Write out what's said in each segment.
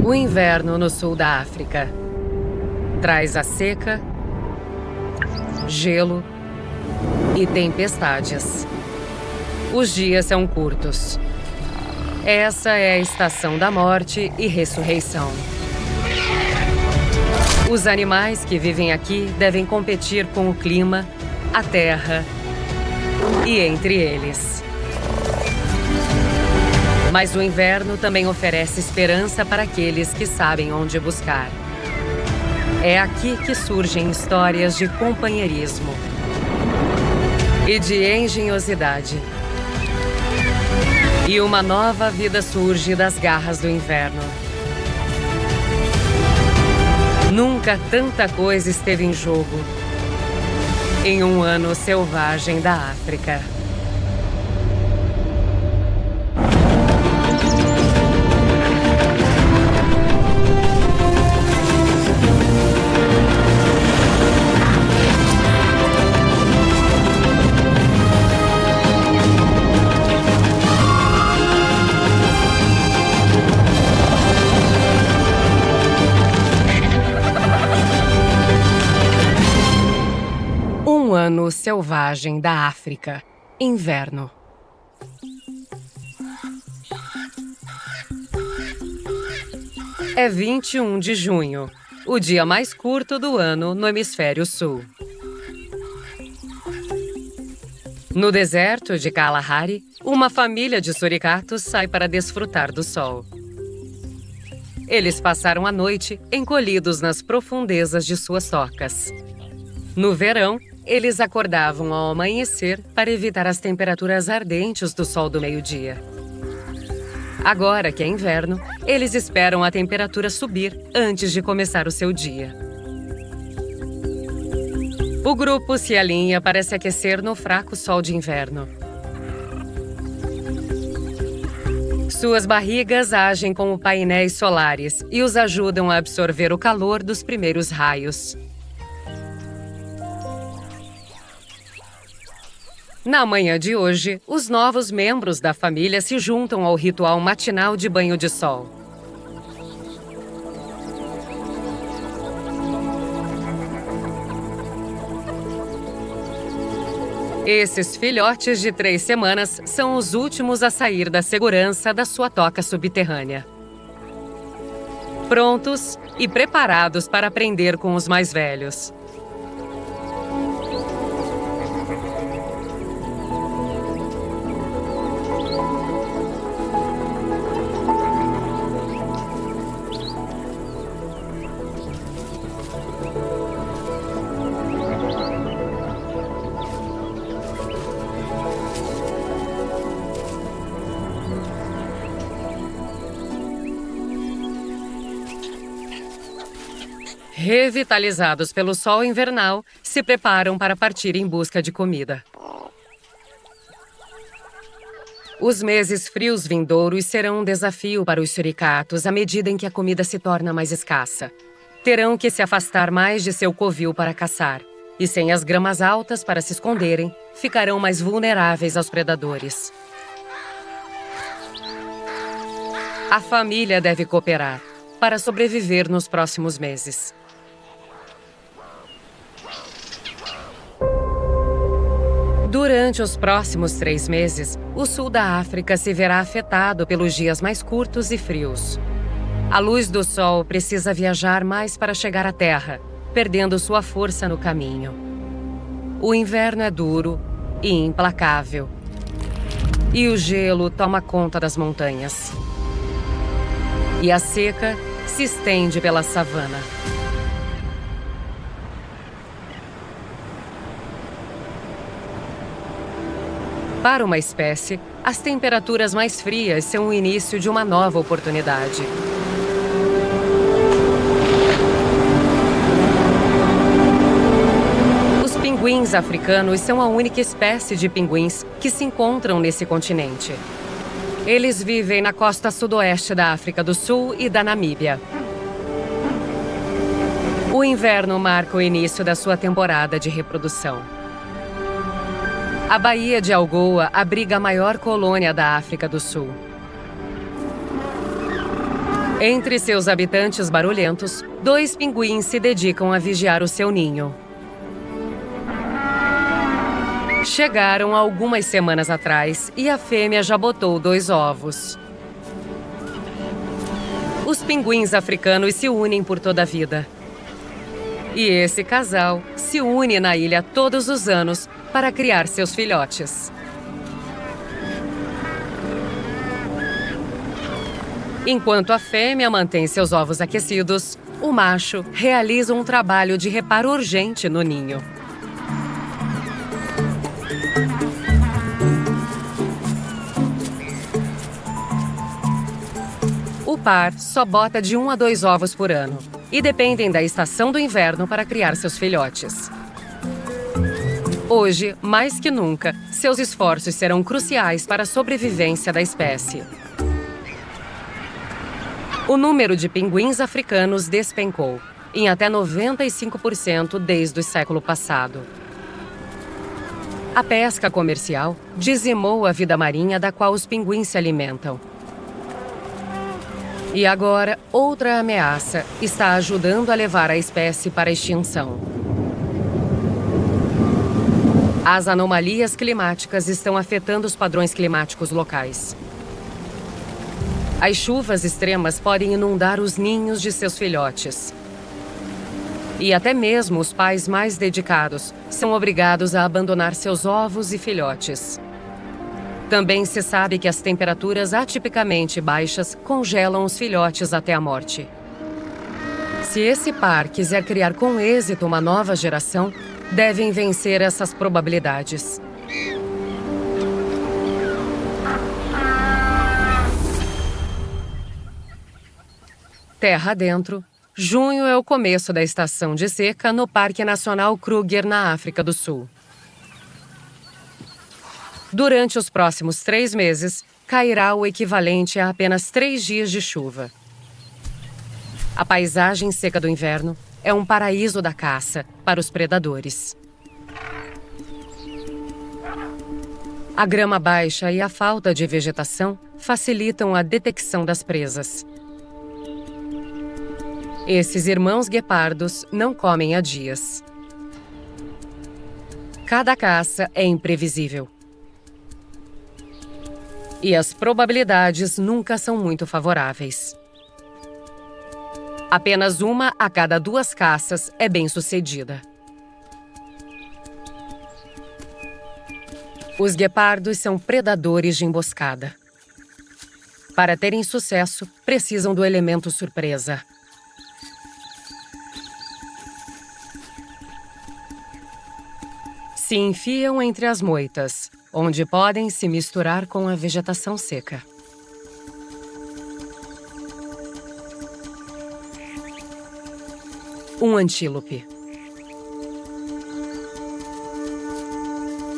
O inverno no sul da África traz a seca, gelo e tempestades. Os dias são curtos. Essa é a estação da morte e ressurreição. Os animais que vivem aqui devem competir com o clima, a terra e entre eles. Mas o inverno também oferece esperança para aqueles que sabem onde buscar. É aqui que surgem histórias de companheirismo e de engenhosidade. E uma nova vida surge das garras do inverno. Nunca tanta coisa esteve em jogo em um ano selvagem da África. Um ano selvagem da África. Inverno. É 21 de junho, o dia mais curto do ano no hemisfério sul. No deserto de Kalahari, uma família de suricatos sai para desfrutar do sol. Eles passaram a noite encolhidos nas profundezas de suas tocas. No verão, eles acordavam ao amanhecer para evitar as temperaturas ardentes do sol do meio-dia. Agora que é inverno, eles esperam a temperatura subir antes de começar o seu dia. O grupo se alinha para se aquecer no fraco sol de inverno. Suas barrigas agem como painéis solares e os ajudam a absorver o calor dos primeiros raios. Na manhã de hoje, os novos membros da família se juntam ao ritual matinal de banho de sol. Esses filhotes de 3 semanas são os últimos a sair da segurança da sua toca subterrânea. Prontos e preparados para aprender com os mais velhos. Revitalizados pelo sol invernal, se preparam para partir em busca de comida. Os meses frios vindouros serão um desafio para os suricatos à medida em que a comida se torna mais escassa. Terão que se afastar mais de seu covil para caçar, e sem as gramas altas para se esconderem, ficarão mais vulneráveis aos predadores. A família deve cooperar para sobreviver nos próximos meses. Durante os próximos 3 meses, o sul da África se verá afetado pelos dias mais curtos e frios. A luz do sol precisa viajar mais para chegar à terra, perdendo sua força no caminho. O inverno é duro e implacável. E o gelo toma conta das montanhas. E a seca se estende pela savana. Para uma espécie, as temperaturas mais frias são o início de uma nova oportunidade. Os pinguins africanos são a única espécie de pinguins que se encontram nesse continente. Eles vivem na costa sudoeste da África do Sul e da Namíbia. O inverno marca o início da sua temporada de reprodução. A Baía de Algoa abriga a maior colônia da África do Sul. Entre seus habitantes barulhentos, 2 pinguins se dedicam a vigiar o seu ninho. Chegaram algumas semanas atrás e a fêmea já botou 2 ovos. Os pinguins africanos se unem por toda a vida. E esse casal se une na ilha todos os anos para criar seus filhotes. Enquanto a fêmea mantém seus ovos aquecidos, o macho realiza um trabalho de reparo urgente no ninho. O par só bota de 1 a 2 ovos por ano e dependem da estação do inverno para criar seus filhotes. Hoje, mais que nunca, seus esforços serão cruciais para a sobrevivência da espécie. O número de pinguins africanos despencou, em até 95% desde o século passado. A pesca comercial dizimou a vida marinha da qual os pinguins se alimentam. E agora, outra ameaça está ajudando a levar a espécie para a extinção. As anomalias climáticas estão afetando os padrões climáticos locais. As chuvas extremas podem inundar os ninhos de seus filhotes. E até mesmo os pais mais dedicados são obrigados a abandonar seus ovos e filhotes. Também se sabe que as temperaturas atipicamente baixas congelam os filhotes até a morte. Se esse par quiser criar com êxito uma nova geração, devem vencer essas probabilidades. Terra adentro, junho é o começo da estação de seca no Parque Nacional Kruger, na África do Sul. Durante os próximos 3 meses, cairá o equivalente a apenas 3 dias de chuva. A paisagem seca do inverno é um paraíso da caça para os predadores. A grama baixa e a falta de vegetação facilitam a detecção das presas. Esses irmãos guepardos não comem há dias. Cada caça é imprevisível. E as probabilidades nunca são muito favoráveis. Apenas 1 a cada 2 caças é bem-sucedida. Os guepardos são predadores de emboscada. Para terem sucesso, precisam do elemento surpresa. Se enfiam entre as moitas, onde podem se misturar com a vegetação seca. Um antílope.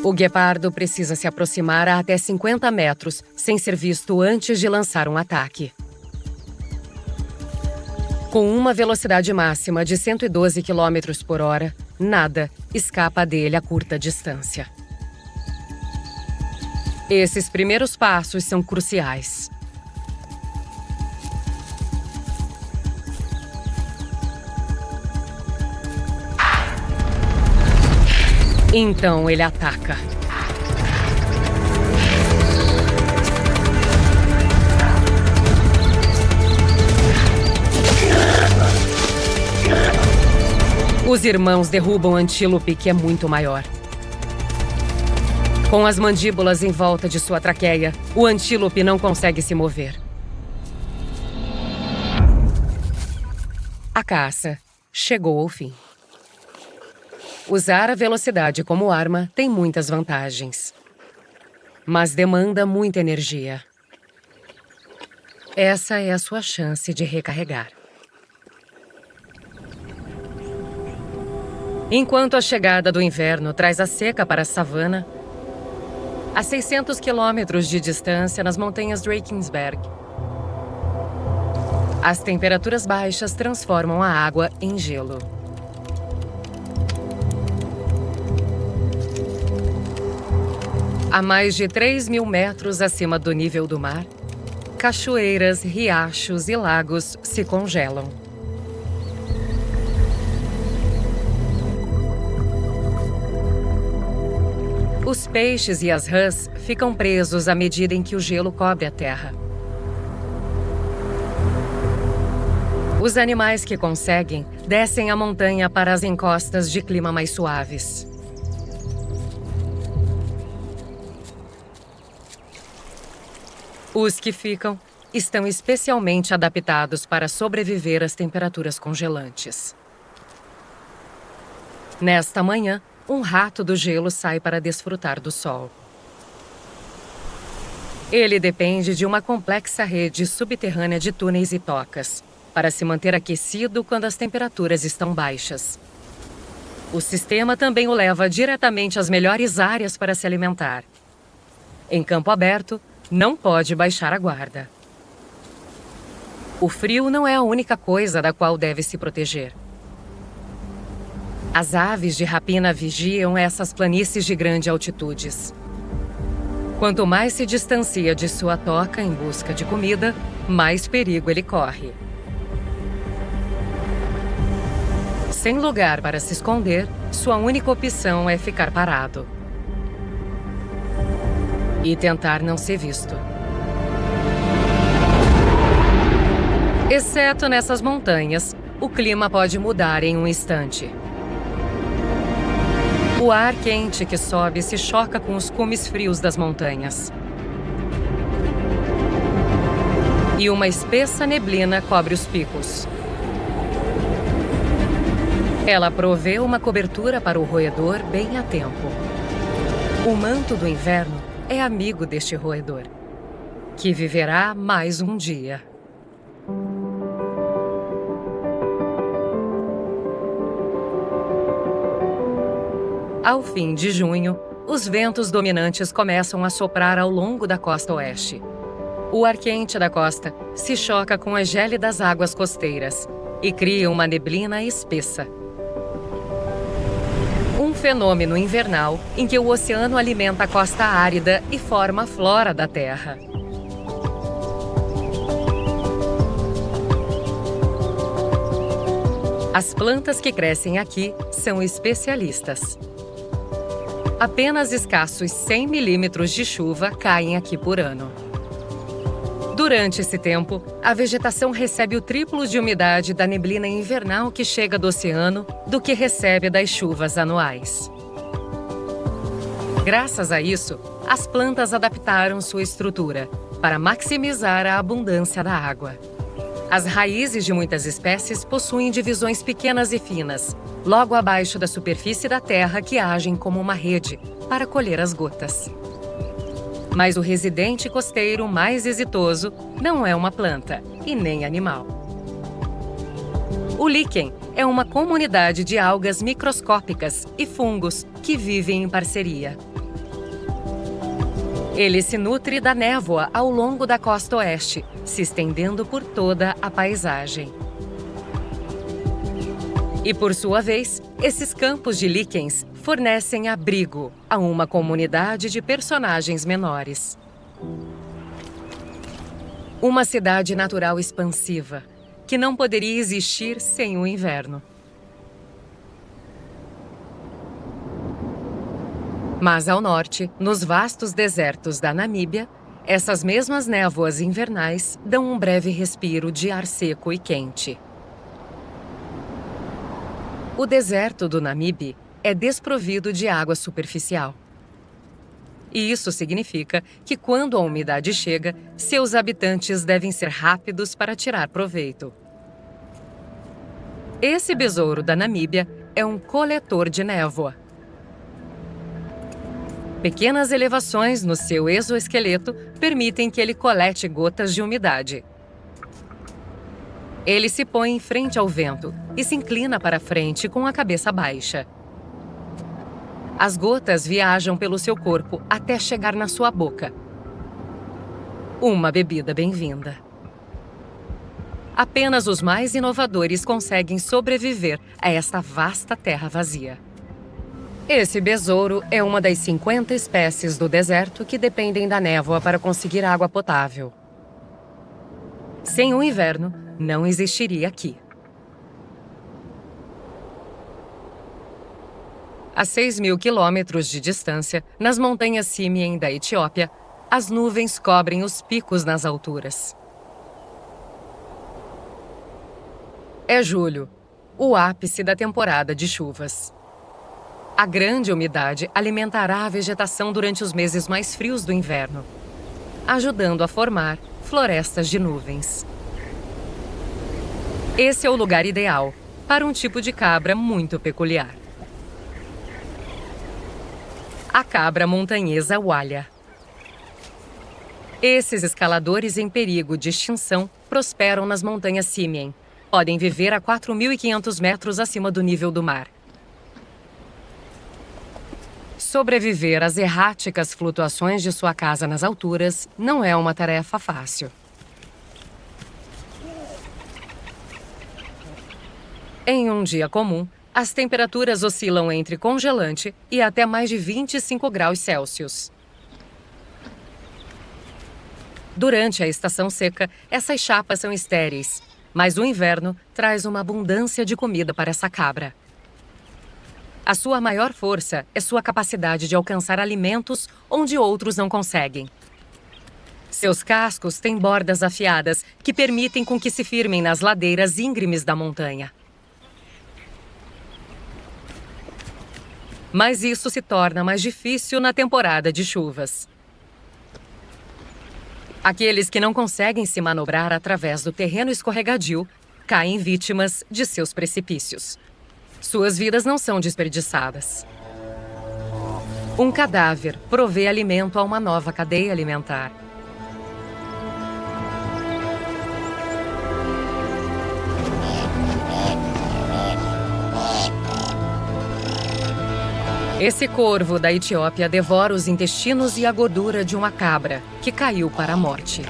O guepardo precisa se aproximar a até 50 metros sem ser visto antes de lançar um ataque. Com uma velocidade máxima de 112 km por hora, nada escapa dele a curta distância. Esses primeiros passos são cruciais. Então ele ataca. Os irmãos derrubam o antílope, que é muito maior. Com as mandíbulas em volta de sua traqueia, o antílope não consegue se mover. A caça chegou ao fim. Usar a velocidade como arma tem muitas vantagens, mas demanda muita energia. Essa é a sua chance de recarregar. Enquanto a chegada do inverno traz a seca para a savana, a 600 quilômetros de distância nas montanhas Drakensberg, as temperaturas baixas transformam a água em gelo. A mais de 3.000 metros acima do nível do mar, Cachoeiras, riachos e lagos se congelam. Os peixes e as rãs ficam presos à medida em que o gelo cobre a terra. Os animais que conseguem descem a montanha para as encostas de clima mais suaves. Os que ficam estão especialmente adaptados para sobreviver às temperaturas congelantes. Nesta manhã, um rato do gelo sai para desfrutar do sol. Ele depende de uma complexa rede subterrânea de túneis e tocas para se manter aquecido quando as temperaturas estão baixas. O sistema também o leva diretamente às melhores áreas para se alimentar. Em campo aberto, não pode baixar a guarda. O frio não é a única coisa da qual deve se proteger. As aves de rapina vigiam essas planícies de grandes altitudes. Quanto mais se distancia de sua toca em busca de comida, mais perigo ele corre. Sem lugar para se esconder, sua única opção é ficar parado e tentar não ser visto. Exceto nessas montanhas, o clima pode mudar em um instante. O ar quente que sobe se choca com os cumes frios das montanhas. E uma espessa neblina cobre os picos. Ela provê uma cobertura para o roedor bem a tempo. O manto do inverno é amigo deste roedor, que viverá mais um dia. Ao fim de junho, os ventos dominantes começam a soprar ao longo da costa oeste. O ar quente da costa se choca com as gélidas águas costeiras e cria uma neblina espessa. Um fenômeno invernal em que o oceano alimenta a costa árida e forma a flora da Terra. As plantas que crescem aqui são especialistas. Apenas escassos 100 milímetros de chuva caem aqui por ano. Durante esse tempo, a vegetação recebe o triplo de umidade da neblina invernal que chega do oceano do que recebe das chuvas anuais. Graças a isso, as plantas adaptaram sua estrutura para maximizar a abundância da água. As raízes de muitas espécies possuem divisões pequenas e finas, logo abaixo da superfície da terra, que agem como uma rede para colher as gotas. Mas o residente costeiro mais exitoso não é uma planta e nem animal. O líquen é uma comunidade de algas microscópicas e fungos que vivem em parceria. Ele se nutre da névoa ao longo da costa oeste, se estendendo por toda a paisagem. E, por sua vez, esses campos de líquens fornecem abrigo a uma comunidade de personagens menores. Uma cidade natural expansiva, que não poderia existir sem o inverno. Mas ao norte, nos vastos desertos da Namíbia, essas mesmas névoas invernais dão um breve respiro de ar seco e quente. O deserto do Namibe é desprovido de água superficial. E isso significa que, quando a umidade chega, seus habitantes devem ser rápidos para tirar proveito. Esse besouro da Namíbia é um coletor de névoa. Pequenas elevações no seu exoesqueleto permitem que ele colete gotas de umidade. Ele se põe em frente ao vento e se inclina para frente com a cabeça baixa. As gotas viajam pelo seu corpo até chegar na sua boca. Uma bebida bem-vinda. Apenas os mais inovadores conseguem sobreviver a esta vasta terra vazia. Esse besouro é uma das 50 espécies do deserto que dependem da névoa para conseguir água potável. Sem o inverno, não existiria aqui. A 6.000 quilômetros de distância, nas montanhas Simien da Etiópia, as nuvens cobrem os picos nas alturas. É julho, o ápice da temporada de chuvas. A grande umidade alimentará a vegetação durante os meses mais frios do inverno, ajudando a formar florestas de nuvens. Esse é o lugar ideal para um tipo de cabra muito peculiar. A cabra montanhesa Walia. Esses escaladores em perigo de extinção prosperam nas montanhas Simien. Podem viver a 4.500 metros acima do nível do mar. Sobreviver às erráticas flutuações de sua casa nas alturas não é uma tarefa fácil. Em um dia comum, as temperaturas oscilam entre congelante e até mais de 25 graus Celsius. Durante a estação seca, essas chapas são estéreis, mas o inverno traz uma abundância de comida para essa cabra. A sua maior força é sua capacidade de alcançar alimentos onde outros não conseguem. Seus cascos têm bordas afiadas que permitem com que se firmem nas ladeiras íngremes da montanha. Mas isso se torna mais difícil na temporada de chuvas. Aqueles que não conseguem se manobrar através do terreno escorregadio caem vítimas de seus precipícios. Suas vidas não são desperdiçadas. Um cadáver provê alimento a uma nova cadeia alimentar. Esse corvo da Etiópia devora os intestinos e a gordura de uma cabra que caiu para a morte.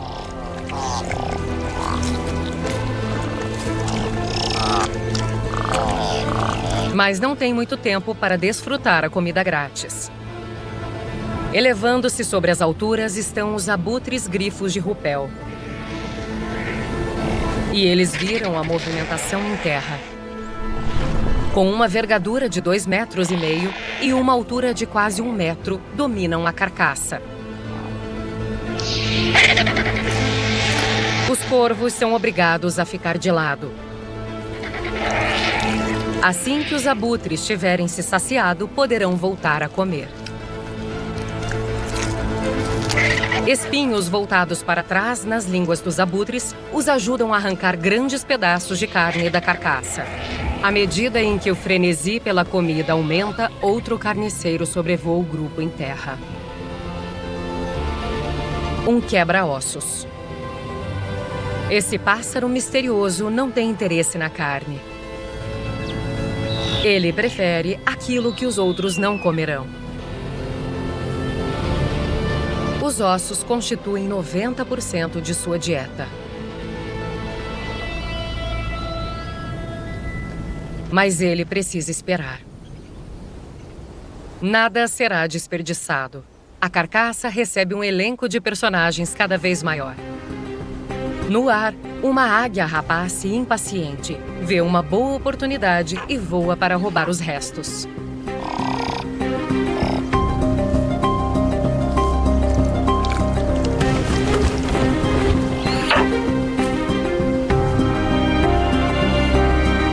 Mas não tem muito tempo para desfrutar a comida grátis. Elevando-se sobre as alturas estão os abutres grifos de Rupel. E eles viram a movimentação em terra. Com uma vergadura de 2,5 metros e uma altura de quase 1 metro, dominam a carcaça. Os corvos são obrigados a ficar de lado. Assim que os abutres tiverem se saciado, poderão voltar a comer. Espinhos voltados para trás nas línguas dos abutres os ajudam a arrancar grandes pedaços de carne da carcaça. À medida em que o frenesi pela comida aumenta, outro carniceiro sobrevoa o grupo em terra. Um quebra-ossos. Esse pássaro misterioso não tem interesse na carne. Ele prefere aquilo que os outros não comerão. Os ossos constituem 90% de sua dieta. Mas ele precisa esperar. Nada será desperdiçado. A carcaça recebe um elenco de personagens cada vez maior. No ar, uma águia rapace impaciente vê uma boa oportunidade e voa para roubar os restos.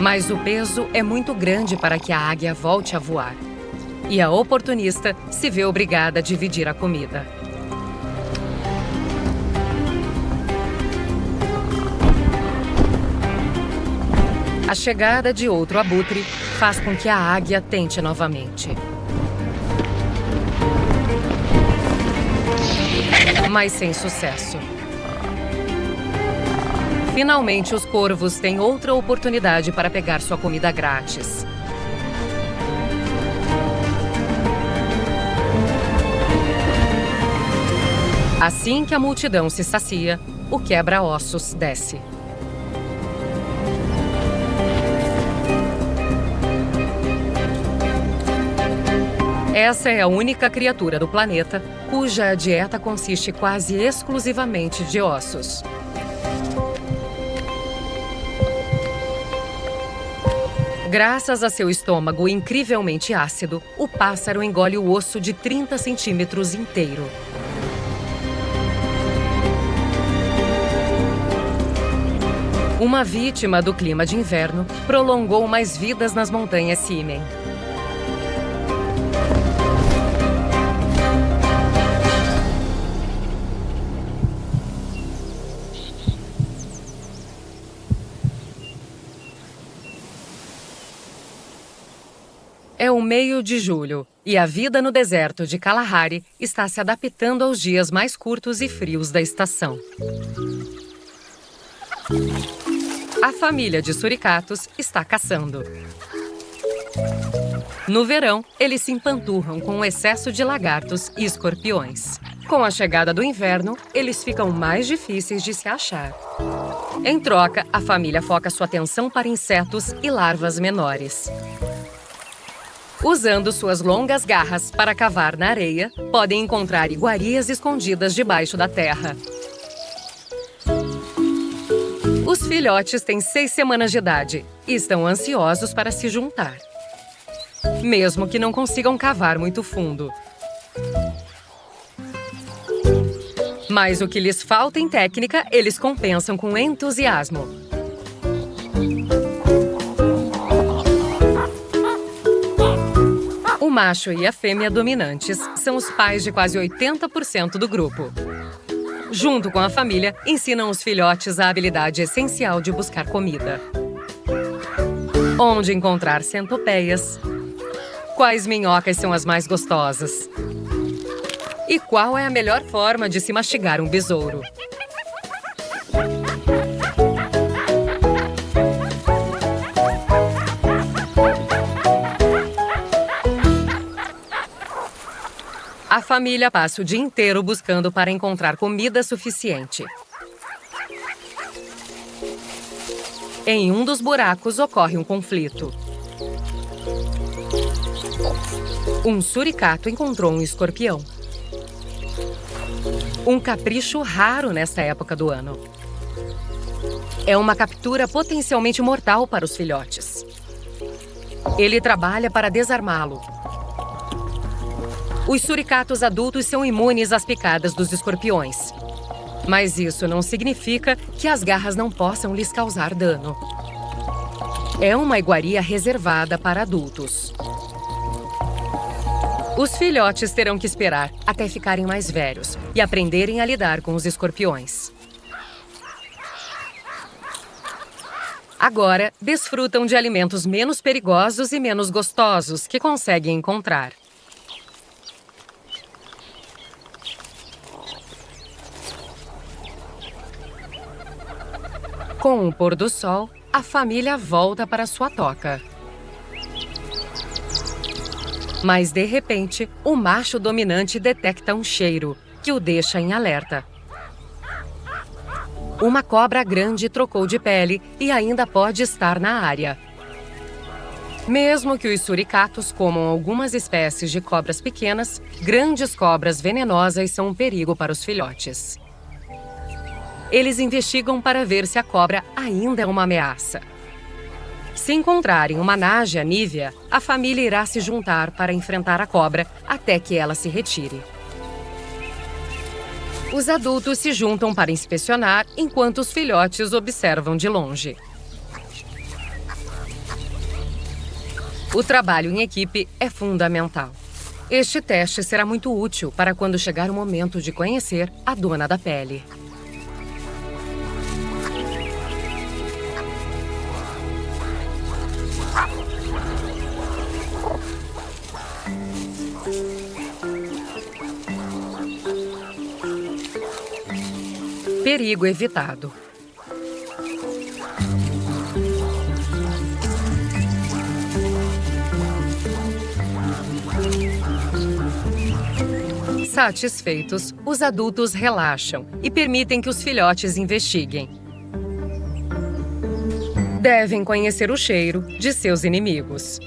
Mas o peso é muito grande para que a águia volte a voar. E a oportunista se vê obrigada a dividir a comida. A chegada de outro abutre faz com que a águia tente novamente. Mas sem sucesso. Finalmente, os corvos têm outra oportunidade para pegar sua comida grátis. Assim que a multidão se sacia, o quebra-ossos desce. Essa é a única criatura do planeta cuja dieta consiste quase exclusivamente de ossos. Graças a seu estômago incrivelmente ácido, o pássaro engole o osso de 30 centímetros inteiro. Uma vítima do clima de inverno prolongou mais vidas nas montanhas Simien. É o meio de julho e a vida no deserto de Kalahari está se adaptando aos dias mais curtos e frios da estação. A família de suricatos está caçando. No verão, eles se empanturram com o excesso de lagartos e escorpiões. Com a chegada do inverno, eles ficam mais difíceis de se achar. Em troca, a família foca sua atenção para insetos e larvas menores. Usando suas longas garras para cavar na areia, podem encontrar iguarias escondidas debaixo da terra. Os filhotes têm 6 semanas de idade e estão ansiosos para se juntar, mesmo que não consigam cavar muito fundo. Mas o que lhes falta em técnica, eles compensam com entusiasmo. O macho e a fêmea dominantes são os pais de quase 80% do grupo. Junto com a família, ensinam os filhotes a habilidade essencial de buscar comida. Onde encontrar centopeias? Quais minhocas são as mais gostosas? E qual é a melhor forma de se mastigar um besouro? A família passa o dia inteiro buscando para encontrar comida suficiente. Em um dos buracos ocorre um conflito. Um suricato encontrou um escorpião. Um capricho raro nesta época do ano. É uma captura potencialmente mortal para os filhotes. Ele trabalha para desarmá-lo. Os suricatos adultos são imunes às picadas dos escorpiões. Mas isso não significa que as garras não possam lhes causar dano. É uma iguaria reservada para adultos. Os filhotes terão que esperar até ficarem mais velhos e aprenderem a lidar com os escorpiões. Agora, desfrutam de alimentos menos perigosos e menos gostosos que conseguem encontrar. Com o pôr do sol, a família volta para sua toca. Mas, de repente, o macho dominante detecta um cheiro que o deixa em alerta. Uma cobra grande trocou de pele e ainda pode estar na área. Mesmo que os suricatos comam algumas espécies de cobras pequenas, grandes cobras venenosas são um perigo para os filhotes. Eles investigam para ver se a cobra ainda é uma ameaça. Se encontrarem uma nágea nívea, a família irá se juntar para enfrentar a cobra até que ela se retire. Os adultos se juntam para inspecionar, enquanto os filhotes observam de longe. O trabalho em equipe é fundamental. Este teste será muito útil para quando chegar o momento de conhecer a dona da pele. Perigo evitado. Satisfeitos, os adultos relaxam e permitem que os filhotes investiguem. Devem conhecer o cheiro de seus inimigos.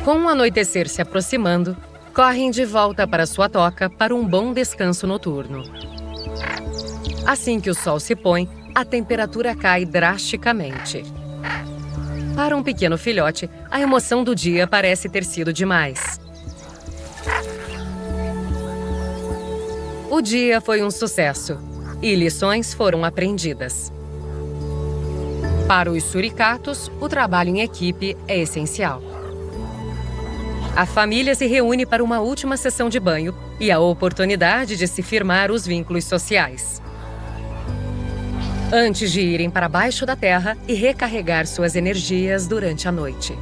Com o anoitecer se aproximando, correm de volta para sua toca para um bom descanso noturno. Assim que o sol se põe, a temperatura cai drasticamente. Para um pequeno filhote, a emoção do dia parece ter sido demais. O dia foi um sucesso e lições foram aprendidas. Para os suricatos, o trabalho em equipe é essencial. A família se reúne para uma última sessão de banho e a oportunidade de se firmar os vínculos sociais. Antes de irem para baixo da terra e recarregar suas energias durante a noite.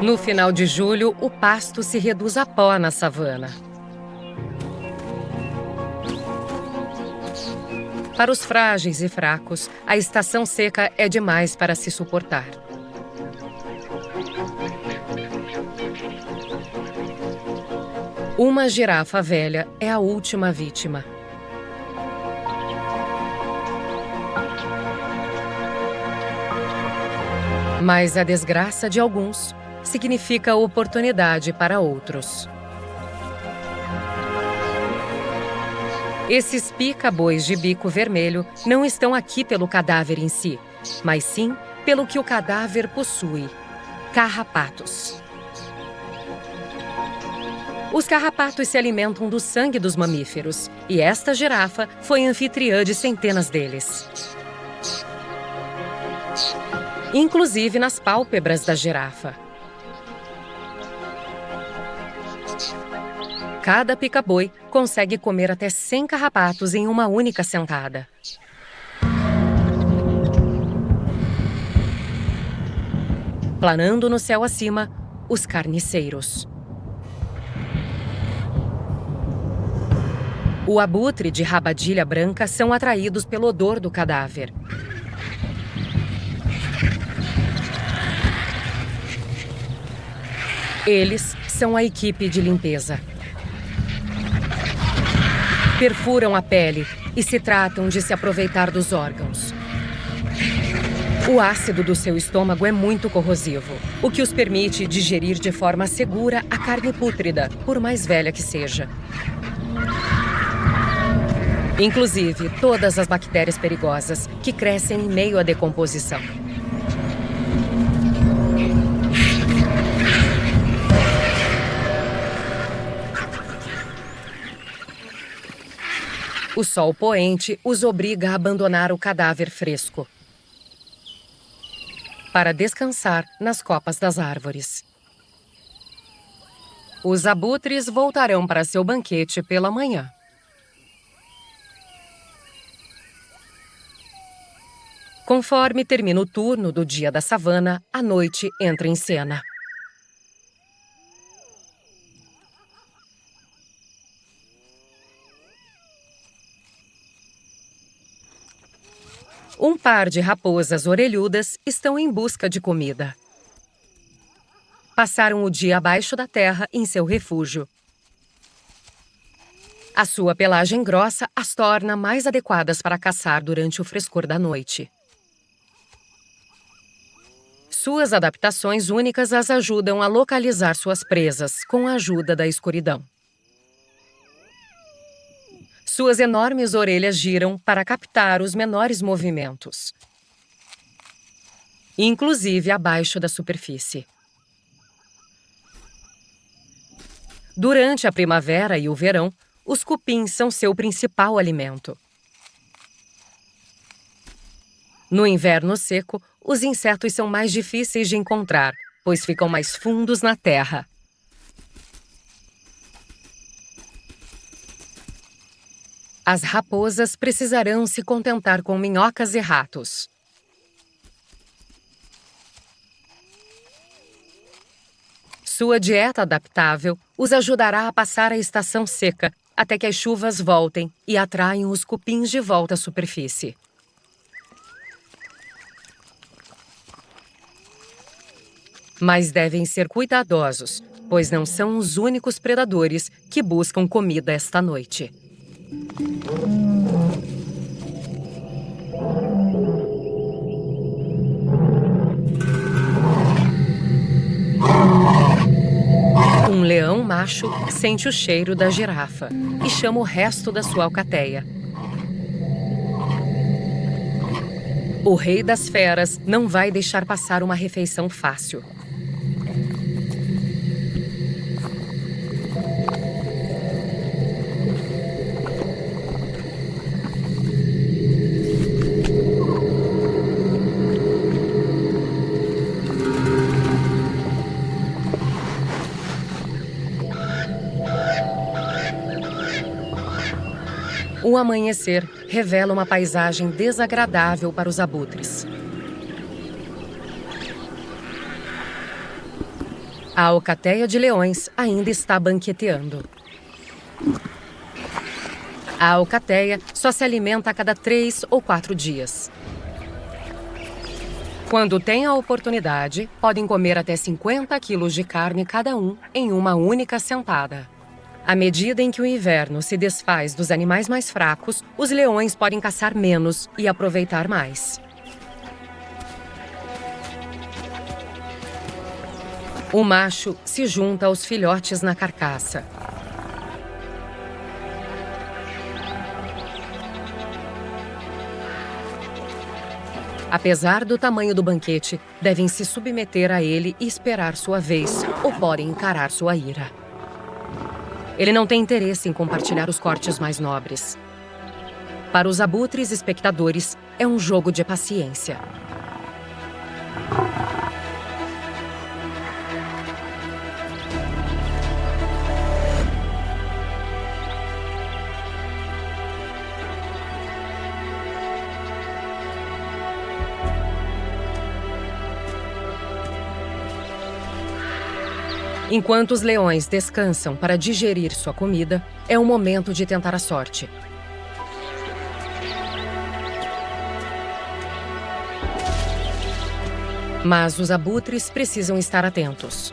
No final de julho, o pasto se reduz a pó na savana. Para os frágeis e fracos, a estação seca é demais para se suportar. Uma girafa velha é a última vítima. Mas a desgraça de alguns significa oportunidade para outros. Esses pica-bois de bico vermelho não estão aqui pelo cadáver em si, mas sim pelo que o cadáver possui: carrapatos. Os carrapatos se alimentam do sangue dos mamíferos, e esta girafa foi anfitriã de centenas deles. Inclusive nas pálpebras da girafa. Cada pica-boi consegue comer até 100 carrapatos em uma única sentada. Planando no céu acima, os carniceiros. O abutre de rabadilha branca são atraídos pelo odor do cadáver. Eles são a equipe de limpeza. Perfuram a pele e se tratam de se aproveitar dos órgãos. O ácido do seu estômago é muito corrosivo, o que os permite digerir de forma segura a carne pútrida, por mais velha que seja. Inclusive, todas as bactérias perigosas que crescem em meio à decomposição. O sol poente os obriga a abandonar o cadáver fresco para descansar nas copas das árvores. Os abutres voltarão para seu banquete pela manhã. Conforme termina o turno do dia da savana, a noite entra em cena. Um par de raposas orelhudas estão em busca de comida. Passaram o dia abaixo da terra em seu refúgio. A sua pelagem grossa as torna mais adequadas para caçar durante o frescor da noite. Suas adaptações únicas as ajudam a localizar suas presas com a ajuda da escuridão. Suas enormes orelhas giram para captar os menores movimentos, inclusive abaixo da superfície. Durante a primavera e o verão, os cupins são seu principal alimento. No inverno seco, os insetos são mais difíceis de encontrar, pois ficam mais fundos na terra. As raposas precisarão se contentar com minhocas e ratos. Sua dieta adaptável os ajudará a passar a estação seca até que as chuvas voltem e atraiam os cupins de volta à superfície. Mas devem ser cuidadosos, pois não são os únicos predadores que buscam comida esta noite. Um leão macho sente o cheiro da girafa e chama o resto da sua alcateia. O rei das feras não vai deixar passar uma refeição fácil. O amanhecer revela uma paisagem desagradável para os abutres. A alcateia de leões ainda está banqueteando. A alcateia só se alimenta a cada 3 ou 4 dias. Quando têm a oportunidade, podem comer até 50 quilos de carne cada um em uma única sentada. À medida em que o inverno se desfaz dos animais mais fracos, os leões podem caçar menos e aproveitar mais. O macho se junta aos filhotes na carcaça. Apesar do tamanho do banquete, devem se submeter a ele e esperar sua vez, ou podem encarar sua ira. Ele não tem interesse em compartilhar os cortes mais nobres. Para os abutres espectadores, é um jogo de paciência. Enquanto os leões descansam para digerir sua comida, é o momento de tentar a sorte. Mas os abutres precisam estar atentos.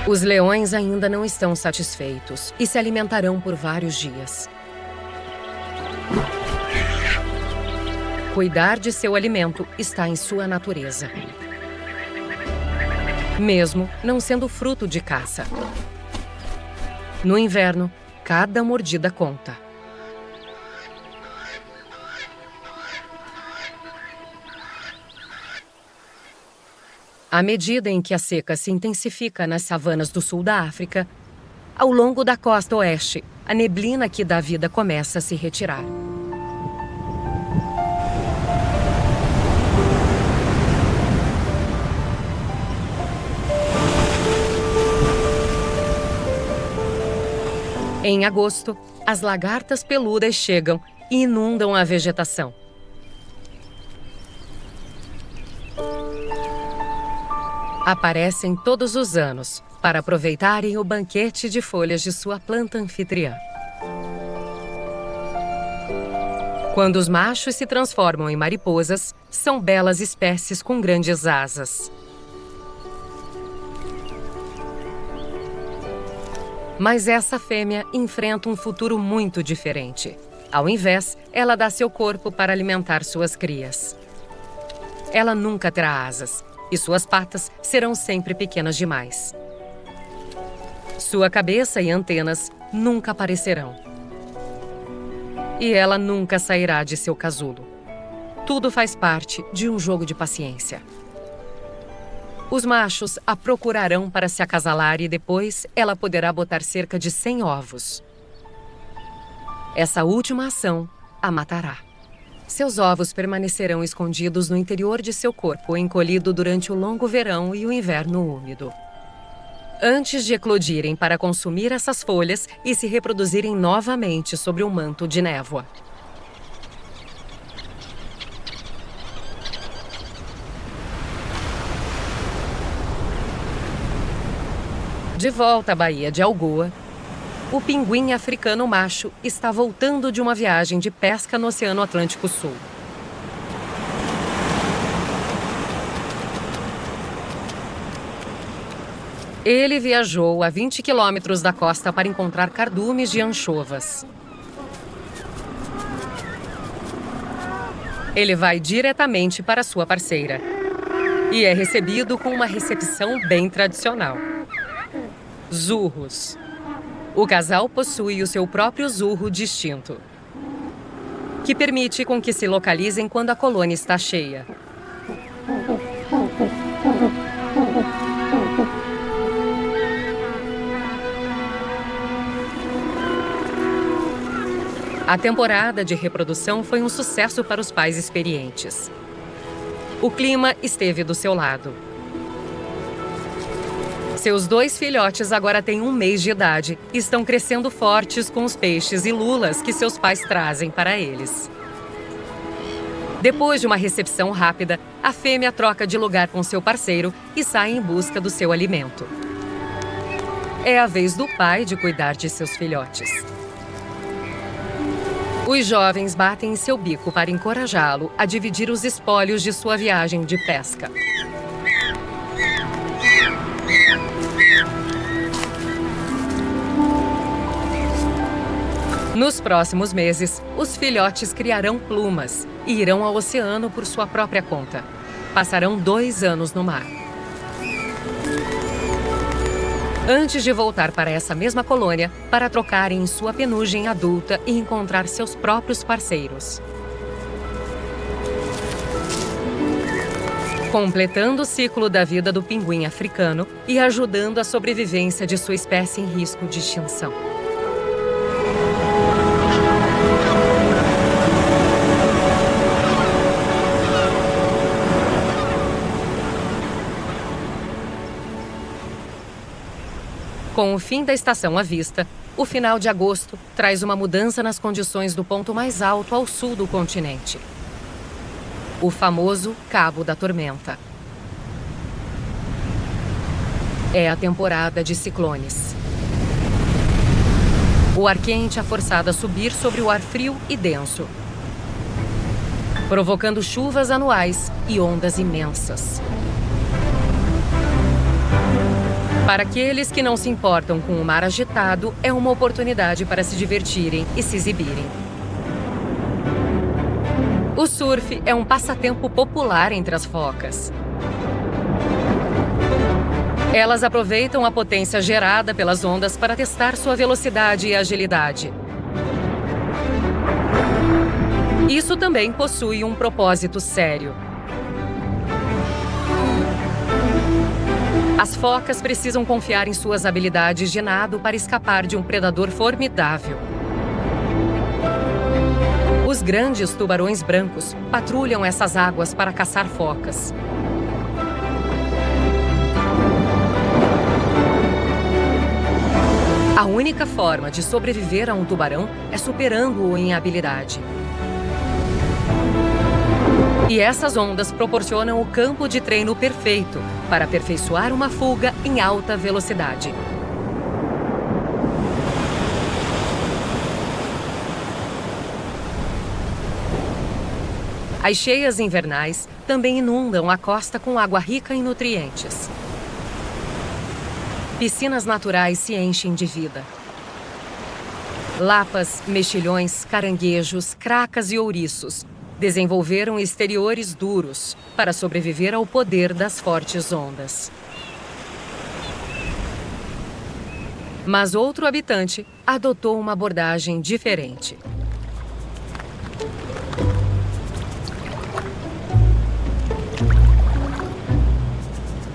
Os leões ainda não estão satisfeitos e se alimentarão por vários dias. Cuidar de seu alimento está em sua natureza, mesmo não sendo fruto de caça. No inverno, cada mordida conta. À medida em que a seca se intensifica nas savanas do sul da África, ao longo da costa oeste, a neblina que dá vida começa a se retirar. Em agosto, as lagartas peludas chegam e inundam a vegetação. Aparecem todos os anos para aproveitarem o banquete de folhas de sua planta anfitriã. Quando os machos se transformam em mariposas, são belas espécies com grandes asas. Mas essa fêmea enfrenta um futuro muito diferente. Ao invés, ela dá seu corpo para alimentar suas crias. Ela nunca terá asas, e suas patas serão sempre pequenas demais. Sua cabeça e antenas nunca aparecerão. E ela nunca sairá de seu casulo. Tudo faz parte de um jogo de paciência. Os machos a procurarão para se acasalar e depois ela poderá botar cerca de 100 ovos. Essa última ação a matará. Seus ovos permanecerão escondidos no interior de seu corpo, encolhido durante o longo verão e o inverno úmido. Antes de eclodirem para consumir essas folhas e se reproduzirem novamente sobre um manto de névoa. De volta à Baía de Algoa, o pinguim africano macho está voltando de uma viagem de pesca no Oceano Atlântico Sul. Ele viajou a 20 quilômetros da costa para encontrar cardumes de anchovas. Ele vai diretamente para sua parceira e é recebido com uma recepção bem tradicional. Zurros. O casal possui o seu próprio zurro distinto, que permite com que se localizem quando a colônia está cheia. A temporada de reprodução foi um sucesso para os pais experientes. O clima esteve do seu lado. Seus 2 filhotes agora têm 1 mês de idade e estão crescendo fortes com os peixes e lulas que seus pais trazem para eles. Depois de uma recepção rápida, a fêmea troca de lugar com seu parceiro e sai em busca do seu alimento. É a vez do pai de cuidar de seus filhotes. Os jovens batem em seu bico para encorajá-lo a dividir os espólios de sua viagem de pesca. Nos próximos meses, os filhotes criarão plumas e irão ao oceano por sua própria conta. Passarão 2 anos no mar. Antes de voltar para essa mesma colônia, para trocarem em sua penugem adulta e encontrar seus próprios parceiros. Completando o ciclo da vida do pinguim africano e ajudando a sobrevivência de sua espécie em risco de extinção. Com o fim da estação à vista, o final de agosto traz uma mudança nas condições do ponto mais alto ao sul do continente. O famoso Cabo da Tormenta. É a temporada de ciclones. O ar quente é forçado a subir sobre o ar frio e denso, provocando chuvas anuais e ondas imensas. Para aqueles que não se importam com o mar agitado, é uma oportunidade para se divertirem e se exibirem. O surf é um passatempo popular entre as focas. Elas aproveitam a potência gerada pelas ondas para testar sua velocidade e agilidade. Isso também possui um propósito sério. As focas precisam confiar em suas habilidades de nado para escapar de um predador formidável. Os grandes tubarões brancos patrulham essas águas para caçar focas. A única forma de sobreviver a um tubarão é superando-o em habilidade. E essas ondas proporcionam o campo de treino perfeito para aperfeiçoar uma fuga em alta velocidade. As cheias invernais também inundam a costa com água rica em nutrientes. Piscinas naturais se enchem de vida. Lapas, mexilhões, caranguejos, cracas e ouriços desenvolveram exteriores duros para sobreviver ao poder das fortes ondas. Mas outro habitante adotou uma abordagem diferente.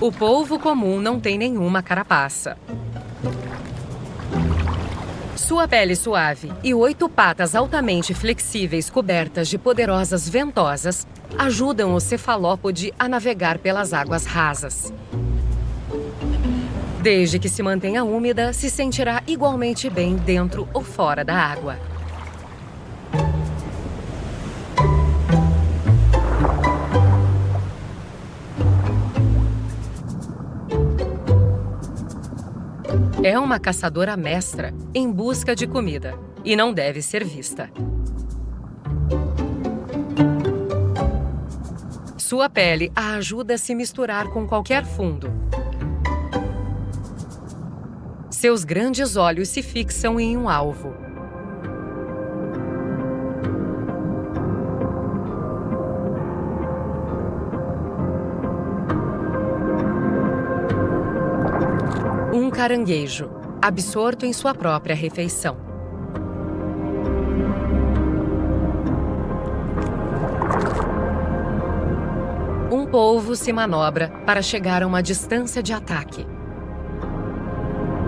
O polvo comum não tem nenhuma carapaça. Sua pele suave e 8 patas altamente flexíveis cobertas de poderosas ventosas ajudam o cefalópode a navegar pelas águas rasas. Desde que se mantenha úmida, se sentirá igualmente bem dentro ou fora da água. É uma caçadora mestra em busca de comida e não deve ser vista. Sua pele a ajuda a se misturar com qualquer fundo. Seus grandes olhos se fixam em um alvo. Um caranguejo, absorto em sua própria refeição. Um polvo se manobra para chegar a uma distância de ataque.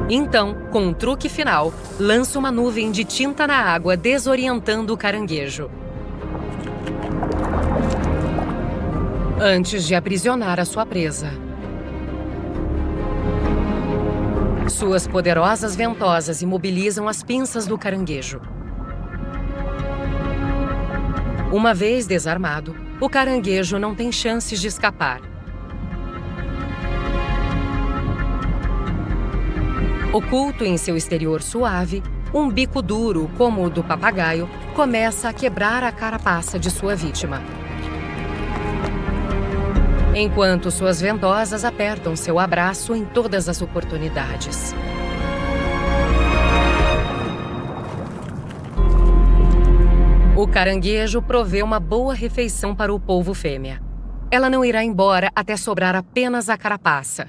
Então, com um truque final, lança uma nuvem de tinta na água, desorientando o caranguejo. Antes de aprisionar a sua presa. Suas poderosas ventosas imobilizam as pinças do caranguejo. Uma vez desarmado, o caranguejo não tem chances de escapar. Oculto em seu exterior suave, um bico duro, como o do papagaio, começa a quebrar a carapaça de sua vítima. Enquanto suas ventosas apertam seu abraço em todas as oportunidades. O caranguejo provê uma boa refeição para o polvo fêmea. Ela não irá embora até sobrar apenas a carapaça.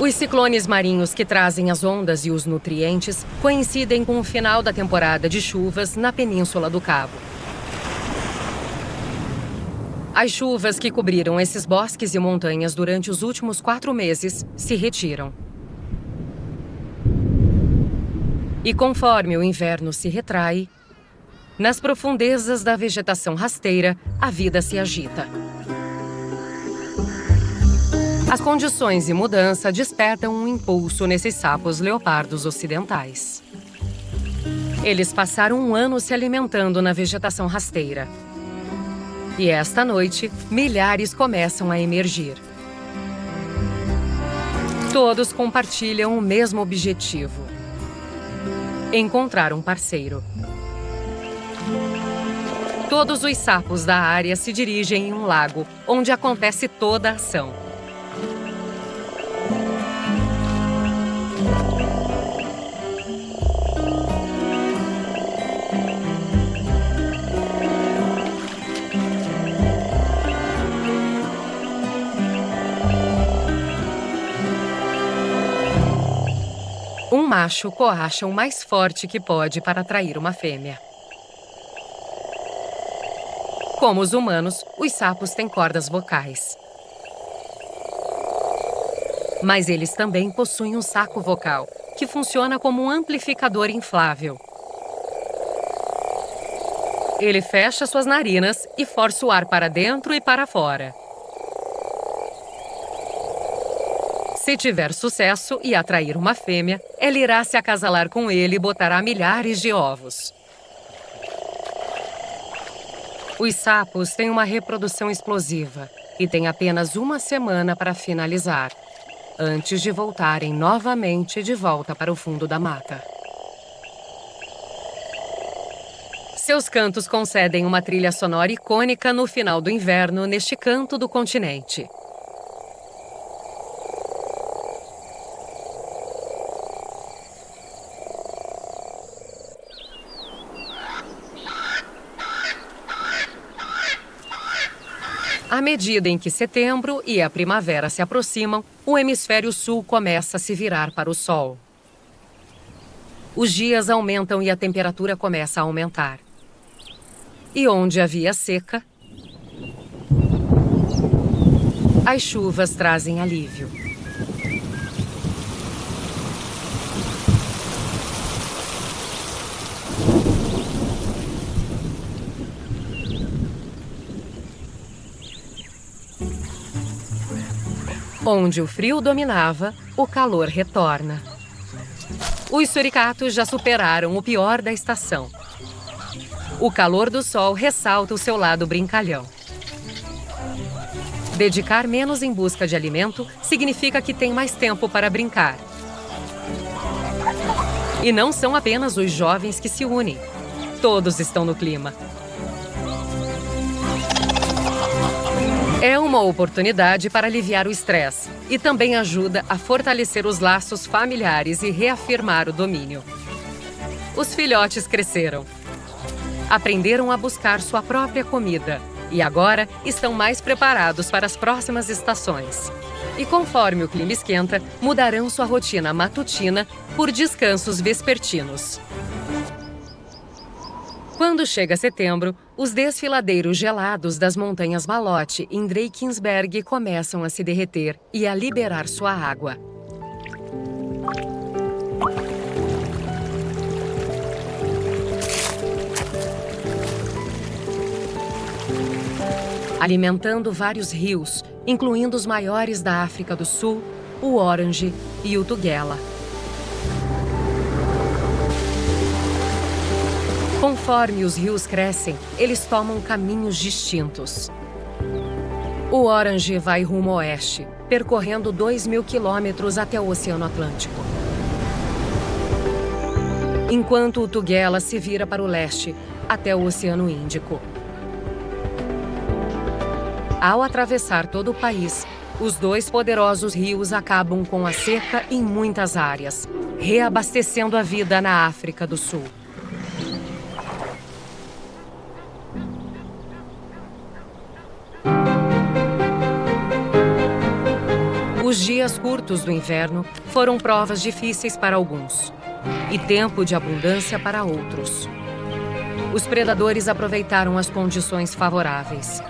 Os ciclones marinhos que trazem as ondas e os nutrientes coincidem com o final da temporada de chuvas na Península do Cabo. As chuvas que cobriram esses bosques e montanhas durante os últimos 4 meses se retiram. E conforme o inverno se retrai, nas profundezas da vegetação rasteira, a vida se agita. As condições de mudança despertam um impulso nesses sapos leopardos ocidentais. Eles passaram um ano se alimentando na vegetação rasteira. E esta noite, milhares começam a emergir. Todos compartilham o mesmo objetivo: encontrar um parceiro. Todos os sapos da área se dirigem em um lago, onde acontece toda a ação. Um macho coacha o mais forte que pode para atrair uma fêmea. Como os humanos, os sapos têm cordas vocais. Mas eles também possuem um saco vocal, que funciona como um amplificador inflável. Ele fecha suas narinas e força o ar para dentro e para fora. Se tiver sucesso e atrair uma fêmea, ela irá se acasalar com ele e botará milhares de ovos. Os sapos têm uma reprodução explosiva e têm apenas uma semana para finalizar, antes de voltarem novamente de volta para o fundo da mata. Seus cantos concedem uma trilha sonora icônica no final do inverno neste canto do continente. À medida em que setembro e a primavera se aproximam, o hemisfério sul começa a se virar para o sol. Os dias aumentam e a temperatura começa a aumentar. E onde havia seca, as chuvas trazem alívio. Onde o frio dominava, o calor retorna. Os suricatos já superaram o pior da estação. O calor do sol ressalta o seu lado brincalhão. Dedicar menos em busca de alimento significa que tem mais tempo para brincar. E não são apenas os jovens que se unem. Todos estão no clima. É uma oportunidade para aliviar o estresse e também ajuda a fortalecer os laços familiares e reafirmar o domínio. Os filhotes cresceram. Aprenderam a buscar sua própria comida e agora estão mais preparados para as próximas estações. E conforme o clima esquenta, mudarão sua rotina matutina por descansos vespertinos. Quando chega setembro, os desfiladeiros gelados das montanhas Malote em Drakensberg começam a se derreter e a liberar sua água. Alimentando vários rios, incluindo os maiores da África do Sul, o Orange e o Tugela. Conforme os rios crescem, eles tomam caminhos distintos. O Orange vai rumo oeste, percorrendo 2.000 quilômetros até o Oceano Atlântico. Enquanto o Tugela se vira para o leste, até o Oceano Índico. Ao atravessar todo o país, os dois poderosos rios acabam com a seca em muitas áreas, reabastecendo a vida na África do Sul. Os dias curtos do inverno foram provas difíceis para alguns e tempo de abundância para outros. Os predadores aproveitaram as condições favoráveis,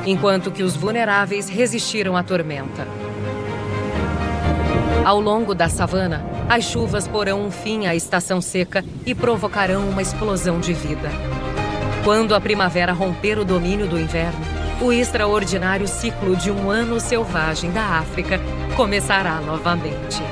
enquanto que os vulneráveis resistiram à tormenta. Ao longo da savana, as chuvas porão um fim à estação seca e provocarão uma explosão de vida. Quando a primavera romper o domínio do inverno, o extraordinário ciclo de um ano selvagem da África começará novamente.